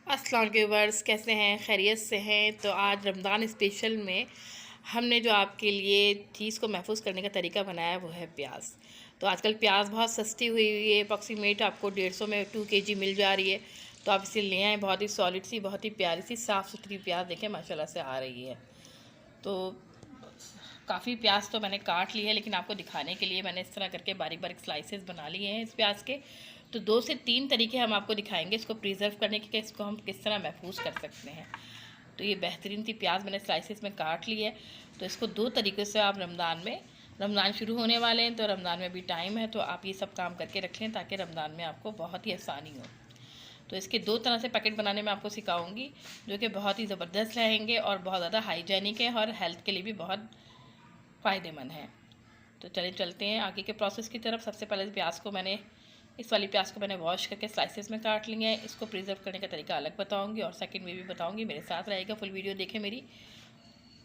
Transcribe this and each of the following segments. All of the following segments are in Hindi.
अस्सलाम वालेकुम व्यूअर्स, कैसे हैं? खैरियत से हैं? तो आज रमज़ान स्पेशल में हमने जो आपके लिए चीज़ को महफूज करने का तरीका बनाया है वो है प्याज। तो आजकल प्याज बहुत सस्ती हुई हुई है, अप्रॉक्सीमेट आपको 150 में 2 केजी मिल जा रही है। तो आप इसे ले आएँ। बहुत ही सॉलिड सी, बहुत ही प्यारी सी साफ़ सुथरी प्याज देखें माशाल्लाह से आ रही है। तो काफ़ी प्याज तो मैंने काट ली है, लेकिन आपको दिखाने के लिए मैंने इस तरह करके बारीक बारीक स्लाइसेस बना लिए हैं इस प्याज के। तो 2 से 3 तरीके हम आपको दिखाएंगे इसको प्रिजर्व करने के, इसको हम किस तरह महफूज कर सकते हैं। तो ये बेहतरीन सी प्याज मैंने स्लाइसेस में काट ली है। तो इसको 2 तरीक़े से आप रमज़ान शुरू होने वाले हैं, तो रमज़ान में भी टाइम है, तो आप ये सब काम करके रख लें ताकि रमज़ान में आपको बहुत ही आसानी हो। तो इसके 2 तरह से पैकेट बनाने में आपको सिखाऊंगी, जो कि बहुत ही ज़बरदस्त रहेंगे और बहुत ज़्यादा हाइजेनिक है और हेल्थ के लिए भी बहुत फ़ायदेमंद है। तो चलते हैं आगे के प्रोसेस की तरफ। सबसे पहले इस वाली प्याज को मैंने वॉश करके स्लाइसेस में काट लिया है। इसको प्रिजर्व करने का तरीका अलग बताऊंगी और सेकंड में भी बताऊंगी, मेरे साथ रहेगा, फुल वीडियो देखें मेरी।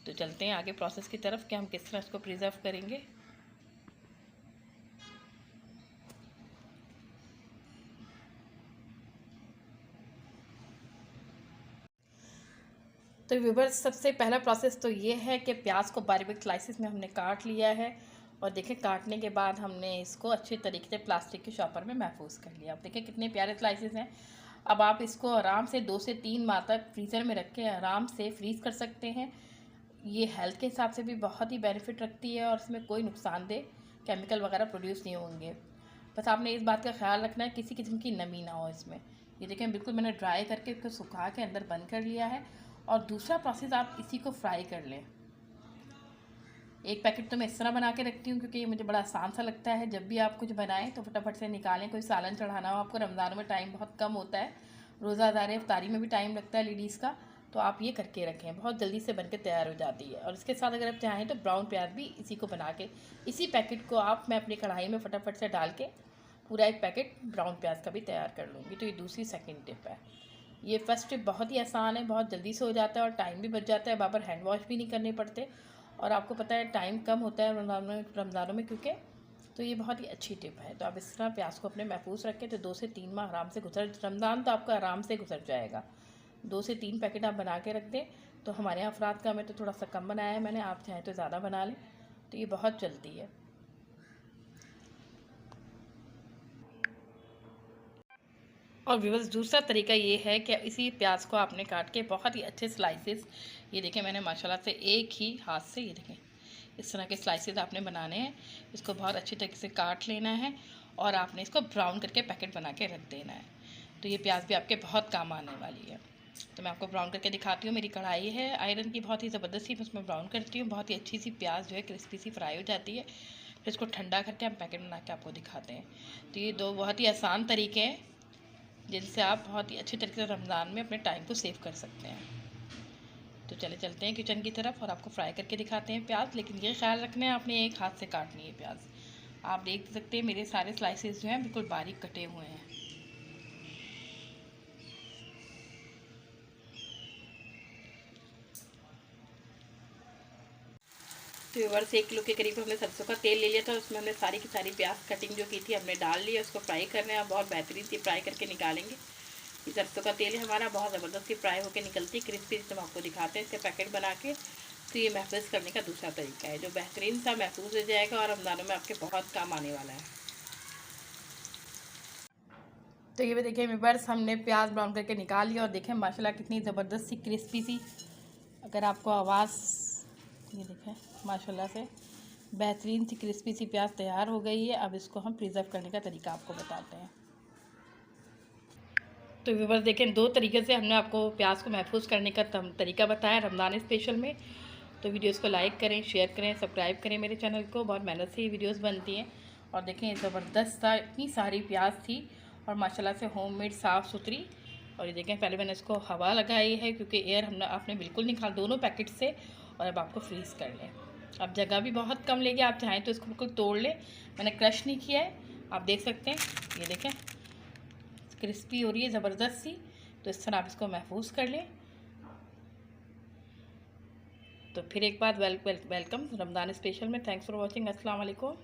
तो चलते हैं आगे प्रोसेस की तरफ कि हम किस तरह इसको प्रिजर्व करेंगे। तो व्यूअर्स, सबसे पहला प्रोसेस तो ये है कि प्याज को बारीक बारीक स्लाइसेस में हमने काट लिया है और देखें काटने के बाद हमने इसको अच्छे तरीके से प्लास्टिक के शॉपर में महफूज कर लिया। अब देखें कितने प्यारे स्लाइसेस हैं। अब आप इसको आराम से 2 से 3 माह तक फ्रीज़र में रख के आराम से फ्रीज़ कर सकते हैं। ये हेल्थ के हिसाब से भी बहुत ही बेनिफिट रखती है और इसमें कोई नुकसानदेह केमिकल वगैरह प्रोड्यूस नहीं होंगे। बस आपने इस बात का ख्याल रखना है किसी किस्म की नमी ना हो इसमें। ये देखें बिल्कुल मैंने ड्राई करके इसको सुखा के अंदर बंद कर लिया है। और दूसरा प्रोसेस, आप इसी को फ्राई कर लें। एक पैकेट तो मैं इस तरह बना के रखती हूँ क्योंकि ये मुझे बड़ा आसान सा लगता है। जब भी आप कुछ बनाएं तो फटाफट से निकालें, कोई सालन चढ़ाना हो आपको, रमज़ान में टाइम बहुत कम होता है, रोज़ादार इफ्तारी में भी टाइम लगता है लेडीज़ का, तो आप ये करके रखें, बहुत जल्दी से बनकर तैयार हो जाती है। और इसके साथ अगर आप चाहें तो ब्राउन प्याज भी इसी को बना के, इसी पैकेट को मैं अपनी कढ़ाई में फटाफट से डाल के पूरा एक पैकेट ब्राउन प्याज का भी तैयार कर लूँगी। तो ये दूसरी सेकंड टिप है। ये फर्स्ट टिप बहुत ही आसान है, बहुत जल्दी से हो जाता है और टाइम भी बच जाता है, बार बार हैंड वॉश भी नहीं करने पड़ते। और आपको पता है टाइम कम होता है रमज़ानों में क्योंकि, तो ये बहुत ही अच्छी टिप है। तो आप इस तरह प्याज को अपने महफूज रखें तो 2 से 3 माह आराम से रमज़ान तो आपका आराम से गुजर जाएगा। 2 से 3 पैकेट आप बना के रख दें। तो हमारे यहाँ अफराद का मैं तो थोड़ा सा कम बनाया है मैंने, आप चाहें तो ज़्यादा बना लें। तो ये बहुत चलती है। और व्यूअर्स, दूसरा तरीका ये है कि इसी प्याज को आपने काट के बहुत ही अच्छे स्लाइसेस, ये देखें मैंने माशाल्लाह से एक ही हाथ से, ये देखें इस तरह के स्लाइसेस आपने बनाने हैं। इसको बहुत अच्छी तरीके से काट लेना है और आपने इसको ब्राउन करके पैकेट बना के रख देना है। तो ये प्याज भी आपके बहुत काम आने वाली है। तो मैं आपको ब्राउन करके दिखाती हूँ। मेरी कढ़ाई है आयरन की, बहुत ही ज़बरदस्त सी, उसमें ब्राउन करती हूँ। बहुत ही अच्छी सी प्याज जो है क्रिस्पी सी फ्राई हो जाती है। फिर इसको ठंडा करके हम पैकेट बना के आपको दिखाते हैं। तो ये 2 बहुत ही आसान तरीके हैं जिनसे आप बहुत ही अच्छी तरीके से रमज़ान में अपने टाइम को सेव कर सकते हैं। तो चलते हैं किचन की तरफ और आपको फ्राई करके दिखाते हैं प्याज। लेकिन ये ख्याल रखना है आपने एक हाथ से काटनी है प्याज। आप देख सकते हैं मेरे सारे स्लाइसेस जो हैं बिल्कुल बारीक कटे हुए हैं। तो व्यूअर्स, 1 किलो के करीब हमने सरसों का तेल ले लिया था, उसमें हमने सारी की सारी प्याज कटिंग जो की थी हमने डाल ली है। उसको फ्राई करना है, बहुत बेहतरीन सी फ्राई करके निकालेंगे। ये सरसों का तेल हमारा बहुत ज़बरदस्त सी फ्राई होकर निकलती है क्रिस्पी, तो हम आपको दिखाते हैं इसके पैकेट बना के। तो ये महफूज करने का दूसरा तरीका है जो बेहतरीन सा महफूज हो जाएगा और रमज़ानों में आपके बहुत काम आने वाला है। तो ये भी देखिए व्यूअर्स, हमने प्याज ब्राउन करके निकाल लिया और देखें माशाल्लाह कितनी ज़बरदस्त सी क्रिस्पी सी, अगर आपको आवाज़, ये देखें माशाल्लाह से बेहतरीन सी क्रिस्पी सी प्याज तैयार हो गई है। अब इसको हम प्रिजर्व करने का तरीका आपको बताते हैं। तो व्यूअर्स देखें, 2 तरीके से हमने आपको प्याज को महफूज करने का तरीका बताया रमज़ान स्पेशल में। तो वीडियोस को लाइक करें, शेयर करें, सब्सक्राइब करें मेरे चैनल को। बहुत मेहनत से ये वीडियोस बनती हैं। और देखें ज़बरदस्त सा इतनी सारी प्याज थी और माशाल्लाह से होममेड साफ़ सुथरी। और ये देखें पहले मैंने इसको हवा लगाई है क्योंकि एयर आपने बिल्कुल निकाल दोनों पैकेट से। और अब आपको फ्रीज़ कर लें। अब जगह भी बहुत कम लेगी, आप चाहें तो इसको बिल्कुल तोड़ लें। मैंने क्रश नहीं किया है, आप देख सकते हैं। ये देखें क्रिस्पी हो रही है ज़बरदस्त सी। तो इस तरह आप इसको महफूज कर लें। तो फिर एक बार वेलकम रमज़ान स्पेशल में। Thanks for watching. अस्सलाम वालेकुम।